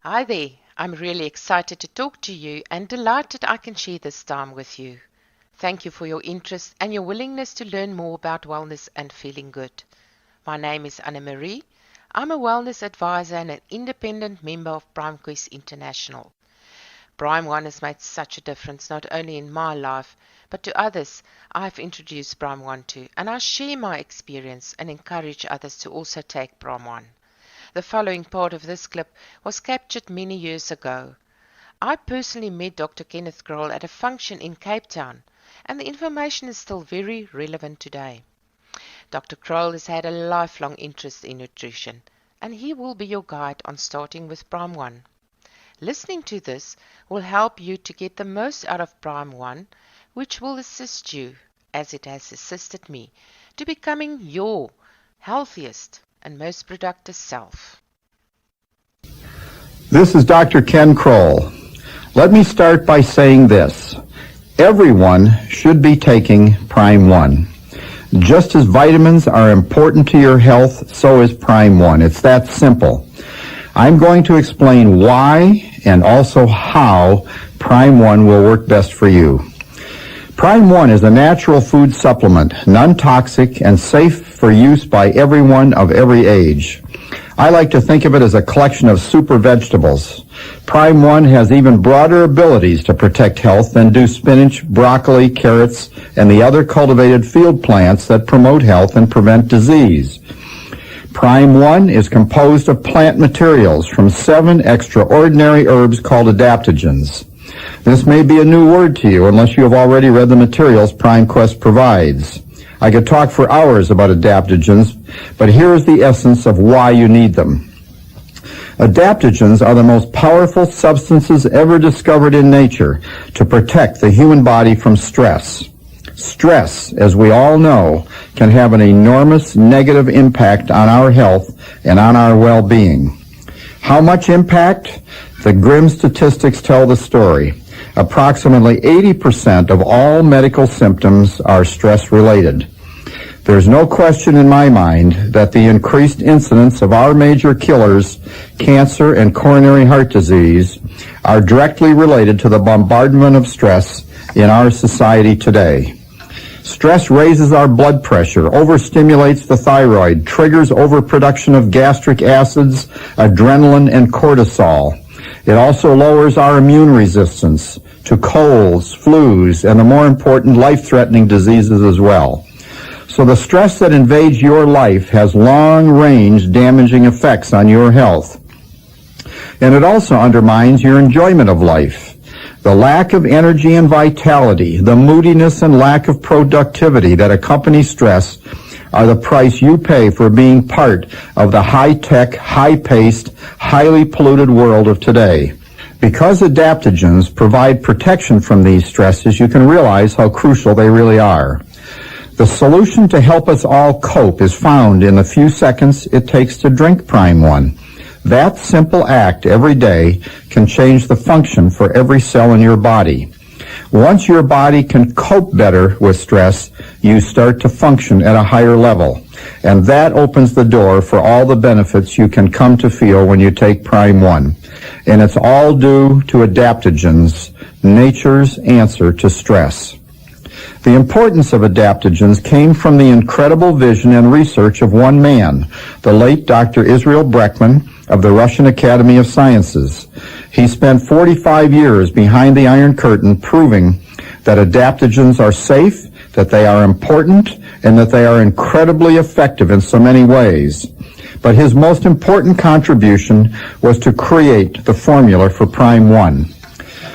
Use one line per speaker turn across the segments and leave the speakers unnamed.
Hi there. I'm really excited to talk to you and delighted I can share this time with you. Thank you for your interest and your willingness to learn more about wellness and feeling good. My name is Anne-Marie. I'm a wellness advisor and an independent member of PrimeQuest International. Prime One has made such a difference not only in my life, but to others I've introduced Prime One to, and I share my experience and encourage others to also take Prime One. The following part of this clip was captured many years ago. I personally met Dr. Kenneth Kroll at a function in Cape Town, and the information is still very relevant today. Dr. Kroll has had a lifelong interest in nutrition, and he will be your guide on starting with Prime One. Listening to this will help you to get the most out of Prime One, which will assist you, as it has assisted me, to becoming your healthiest and most productive self.
This is Dr. Ken Kroll. Let me start by saying this. Everyone should be taking Prime One. Just as vitamins are important to your health, so is Prime One. It's that simple. I'm going to explain why and also how Prime One will work best for you. Prime One is a natural food supplement, non-toxic and safe for use by everyone of every age. I like to think of it as a collection of super vegetables. Prime One has even broader abilities to protect health than do spinach, broccoli, carrots, and the other cultivated field plants that promote health and prevent disease. Prime One is composed of plant materials from 7 extraordinary herbs called adaptogens. This may be a new word to you unless you have already read the materials PrimeQuest provides. I could talk for hours about adaptogens, but here is the essence of why you need them. Adaptogens are the most powerful substances ever discovered in nature to protect the human body from stress. Stress, as we all know, can have an enormous negative impact on our health and on our well-being. How much impact? The grim statistics tell the story. Approximately 80% of all medical symptoms are stress-related. There's no question in my mind that the increased incidence of our major killers, cancer and coronary heart disease, are directly related to the bombardment of stress in our society today. Stress raises our blood pressure, overstimulates the thyroid, triggers overproduction of gastric acids, adrenaline, and cortisol. It also lowers our immune resistance to colds, flus, and the more important life-threatening diseases as well. So the stress that invades your life has long-range damaging effects on your health. And it also undermines your enjoyment of life. The lack of energy and vitality, the moodiness and lack of productivity that accompany stress are the price you pay for being part of the high-tech, high-paced, highly polluted world of today. Because adaptogens provide protection from these stresses, you can realize how crucial they really are. The solution to help us all cope is found in the few seconds it takes to drink Prime One. That simple act every day can change the function for every cell in your body. Once your body can cope better with stress, you start to function at a higher level. And that opens the door for all the benefits you can come to feel when you take Prime One. And it's all due to adaptogens, nature's answer to stress. The importance of adaptogens came from the incredible vision and research of one man, the late Dr. Israel Breckman of the Russian Academy of Sciences. He spent 45 years behind the Iron Curtain proving that adaptogens are safe, that they are important, and that they are incredibly effective in so many ways. But his most important contribution was to create the formula for Prime One.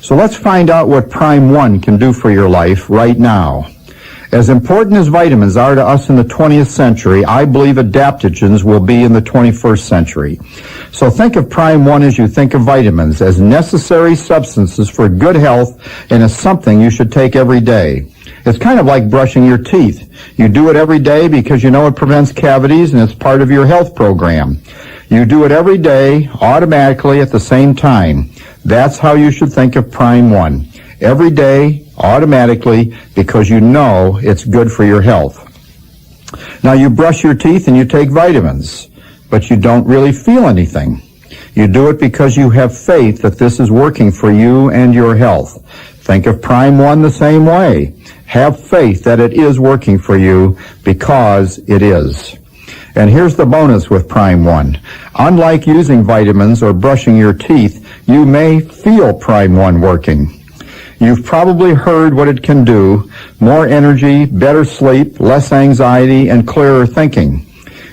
So let's find out what Prime One can do for your life right now. As important as vitamins are to us in the 20th century, I believe adaptogens will be in the 21st century. So think of Prime One as you think of vitamins, as necessary substances for good health and as something you should take every day. It's kind of like brushing your teeth. You do it every day because you know it prevents cavities and it's part of your health program. You do it every day, automatically at the same time. That's how you should think of Prime One. Every day, automatically, because you know it's good for your health. Now, you brush your teeth and you take vitamins, but you don't really feel anything. You do it because you have faith that this is working for you and your health. Think of Prime One the same way. Have faith that it is working for you because it is. And here's the bonus with Prime One. Unlike using vitamins or brushing your teeth, you may feel Prime One working. You've probably heard what it can do: more energy, better sleep, less anxiety, and clearer thinking.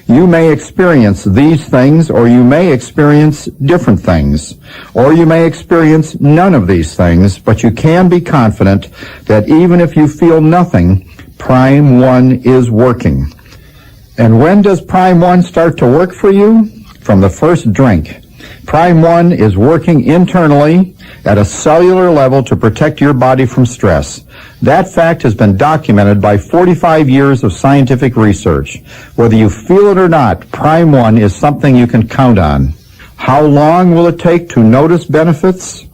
You may experience these things, or you may experience different things, or you may experience none of these things, but you can be confident that even if you feel nothing, Prime One is working. And when does Prime One start to work for you? From the first drink. Prime One is working internally at a cellular level to protect your body from stress. That fact has been documented by 45 years of scientific research. Whether you feel it or not, Prime One is something you can count on. How long will it take to notice benefits?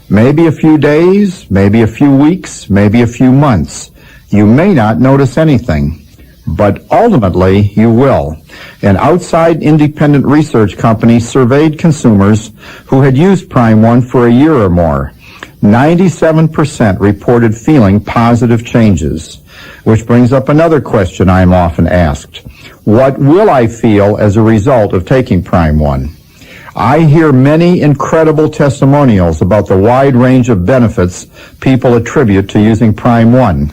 Maybe a few days, maybe a few weeks, maybe a few months. You may not notice anything, but ultimately you will. An outside independent research company surveyed consumers who had used Prime One for a year or more. 97% reported feeling positive changes, which brings up another question I am often asked. What will I feel as a result of taking Prime One? I hear many incredible testimonials about the wide range of benefits people attribute to using Prime One.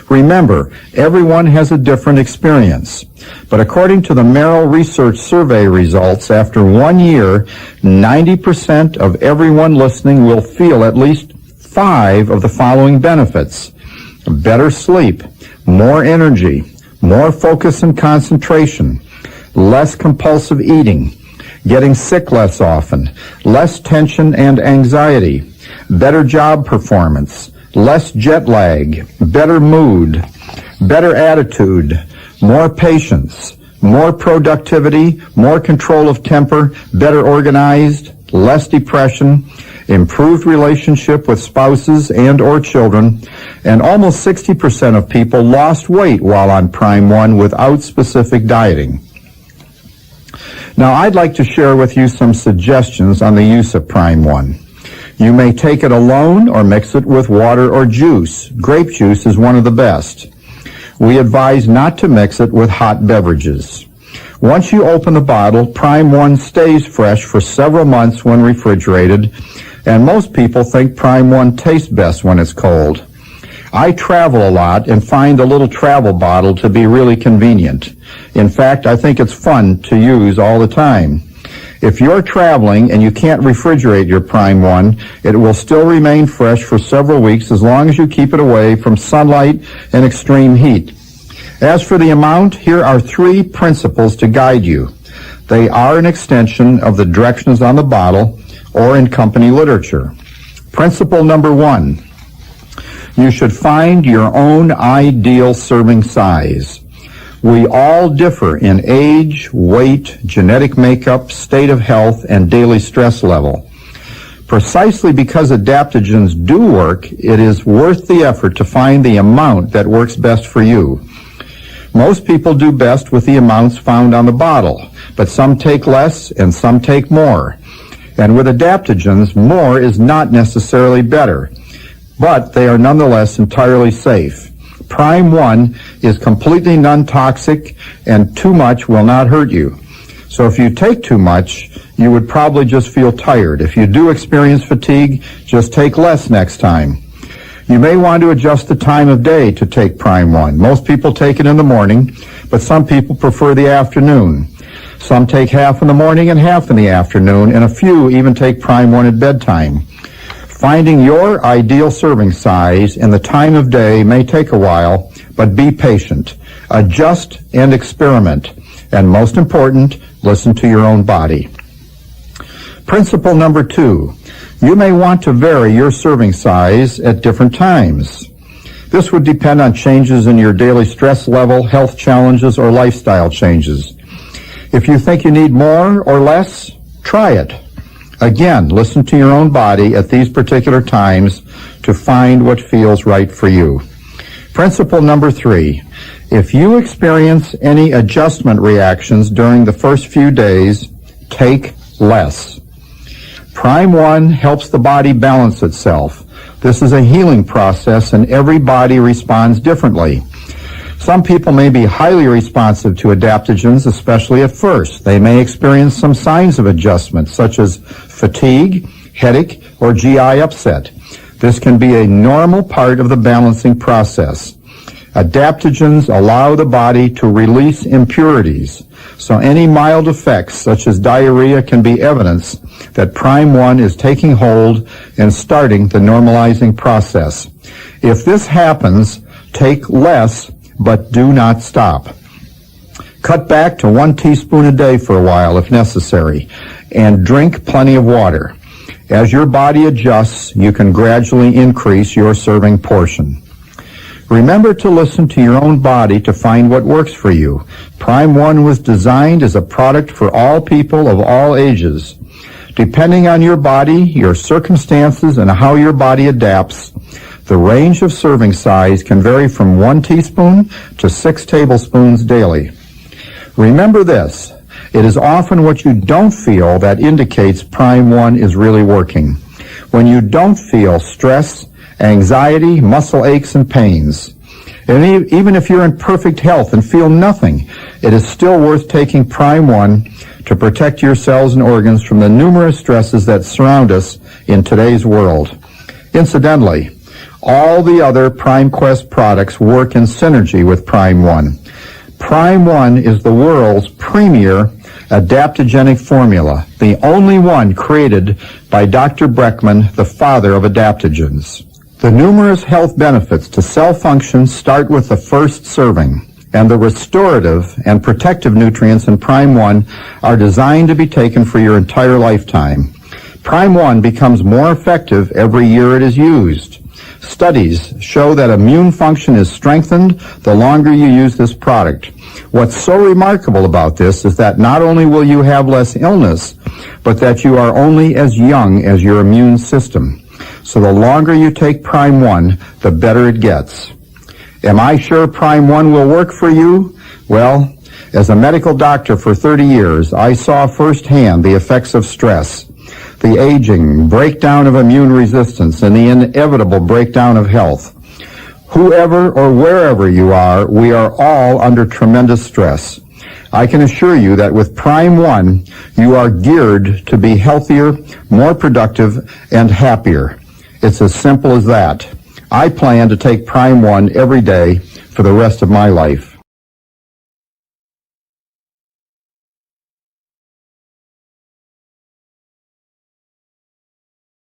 Remember, everyone has a different experience. But according to the Merrill Research Survey results, after 1 year, 90% of everyone listening will feel at least 5 of the following benefits: better sleep, more energy, more focus and concentration, less compulsive eating, getting sick less often, less tension and anxiety, better job performance, less jet lag, better mood, better attitude, more patience, more productivity, more control of temper, better organized, less depression, improved relationship with spouses and or children, and almost 60% of people lost weight while on Prime One without specific dieting. Now, I'd like to share with you some suggestions on the use of Prime One. You may take it alone or mix it with water or juice. Grape juice is one of the best. We advise not to mix it with hot beverages. Once you open the bottle, Prime One stays fresh for several months when refrigerated, and most people think Prime One tastes best when it's cold. I travel a lot and find the little travel bottle to be really convenient. In fact, I think it's fun to use all the time. If you're traveling and you can't refrigerate your Prime One, it will still remain fresh for several weeks as long as you keep it away from sunlight and extreme heat. As for the amount, here are 3 principles to guide you. They are an extension of the directions on the bottle or in company literature. Principle number 1, you should find your own ideal serving size. We all differ in age, weight, genetic makeup, state of health, and daily stress level. Precisely because adaptogens do work, it is worth the effort to find the amount that works best for you. Most people do best with the amounts found on the bottle, but some take less and some take more. And with adaptogens, more is not necessarily better, but they are nonetheless entirely safe. Prime One is completely non-toxic, and too much will not hurt you. So if you take too much, you would probably just feel tired. If you do experience fatigue, just take less next time. You may want to adjust the time of day to take Prime One. Most people take it in the morning, but some people prefer the afternoon. Some take half in the morning and half in the afternoon, and a few even take Prime One at bedtime. Finding your ideal serving size and the time of day may take a while, but be patient. Adjust and experiment. And most important, listen to your own body. Principle number 2, you may want to vary your serving size at different times. This would depend on changes in your daily stress level, health challenges, or lifestyle changes. If you think you need more or less, try it. Again, listen to your own body at these particular times to find what feels right for you. Principle number 3, if you experience any adjustment reactions during the first few days, take less. Prime 1 helps the body balance itself. This is a healing process, and every body responds differently. Some people may be highly responsive to adaptogens, especially at first. They may experience some signs of adjustment, such as fatigue, headache, or GI upset. This can be a normal part of the balancing process. Adaptogens allow the body to release impurities, so any mild effects, such as diarrhea, can be evidence that Prime 1 is taking hold and starting the normalizing process. If this happens, take less, but do not stop. Cut back to 1 teaspoon a day for a while if necessary, and drink plenty of water. As your body adjusts, you can gradually increase your serving portion. Remember to listen to your own body to find what works for you. Prime 1 was designed as a product for all people of all ages. Depending on your body, your circumstances, and how your body adapts, the range of serving size can vary from 1 teaspoon to 6 tablespoons daily. Remember this, it is often what you don't feel that indicates Prime 1 is really working. When you don't feel stress, anxiety, muscle aches, and pains, and even if you're in perfect health and feel nothing, it is still worth taking Prime 1 to protect your cells and organs from the numerous stresses that surround us in today's world. Incidentally, all the other Prime Quest products work in synergy with Prime 1. Prime 1 is the world's premier adaptogenic formula, the only one created by Dr. Breckman, the father of adaptogens. The numerous health benefits to cell function start with the first serving, and the restorative and protective nutrients in Prime 1 are designed to be taken for your entire lifetime. Prime 1 becomes more effective every year it is used. Studies show that immune function is strengthened the longer you use this product. What's so remarkable about this is that not only will you have less illness, but that you are only as young as your immune system. So the longer you take Prime 1, the better it gets. Am I sure Prime 1 will work for you? Well, as a medical doctor for 30 years, I saw firsthand the effects of stress, the aging, breakdown of immune resistance, and the inevitable breakdown of health. Whoever or wherever you are, we are all under tremendous stress. I can assure you that with Prime 1, you are geared to be healthier, more productive, and happier. It's as simple as that. I plan to take Prime 1 every day for the rest of my life.